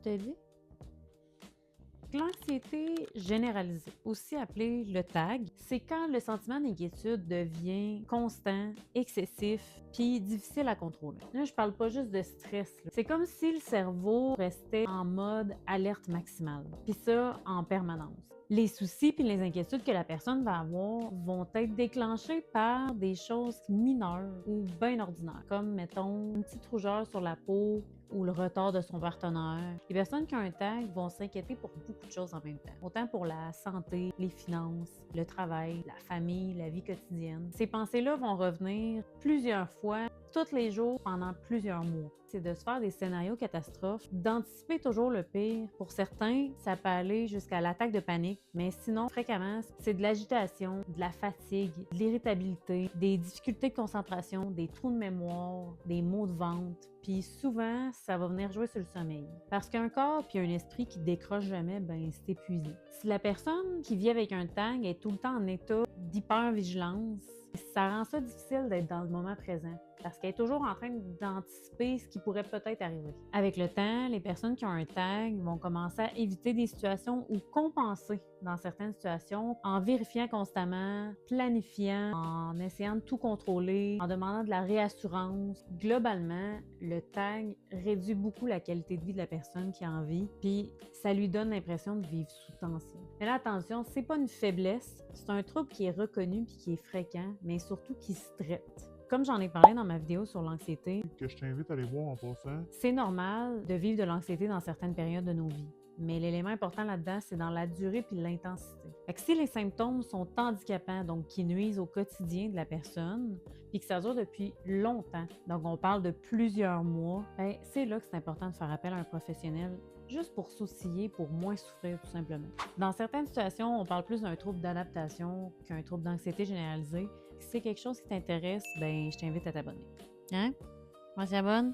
de vie? L'anxiété généralisée, aussi appelée le TAG, c'est quand le sentiment d'inquiétude devient constant, excessif, puis difficile à contrôler. Là, je parle pas juste de stress. Là. C'est comme si le cerveau restait en mode alerte maximale, puis ça en permanence. Les soucis puis les inquiétudes que la personne va avoir vont être déclenchés par des choses mineures ou bien ordinaires, comme, mettons, une petite rougeur sur la peau ou le retard de son partenaire. Les personnes qui ont un TAG vont s'inquiéter pour beaucoup de choses en même temps, autant pour la santé, les finances, le travail, la famille, la vie quotidienne. Ces pensées-là vont revenir plusieurs fois, tous les jours, pendant plusieurs mois. C'est de se faire des scénarios catastrophes, d'anticiper toujours le pire. Pour certains, ça peut aller jusqu'à l'attaque de panique, mais sinon, fréquemment, c'est de l'agitation, de la fatigue, de l'irritabilité, des difficultés de concentration, des trous de mémoire, des maux de ventre. Puis souvent, ça va venir jouer sur le sommeil. Parce qu'un corps puis un esprit qui décroche jamais, ben c'est épuisé. Si la personne qui vit avec un TAG est tout le temps en état d'hypervigilance, ça rend ça difficile d'être dans le moment présent parce qu'elle est toujours en train d'anticiper ce qui pourrait peut-être arriver. Avec le temps, les personnes qui ont un TAG vont commencer à éviter des situations ou compenser dans certaines situations en vérifiant constamment, planifiant, en essayant de tout contrôler, en demandant de la réassurance. Globalement, le TAG réduit beaucoup la qualité de vie de la personne qui en vit, puis ça lui donne l'impression de vivre sous tension. Mais là, attention, c'est pas une faiblesse, c'est un trouble qui est reconnu puis qui est fréquent, mais surtout qui se traite. Comme j'en ai parlé dans ma vidéo sur l'anxiété, que je t'invite à aller voir en passant. c'est normal de vivre de l'anxiété dans certaines périodes de nos vies. Mais l'élément important là-dedans, c'est dans la durée puis l'intensité. Fait que si les symptômes sont handicapants, donc qui nuisent au quotidien de la personne, puis que ça dure depuis longtemps, donc on parle de plusieurs mois, ben c'est là que c'est important de faire appel à un professionnel juste pour s'outiller, pour moins souffrir tout simplement. Dans certaines situations, on parle plus d'un trouble d'adaptation qu'un trouble d'anxiété généralisée. Si c'est quelque chose qui t'intéresse, ben je t'invite à t'abonner. Hein? On s'y abonne?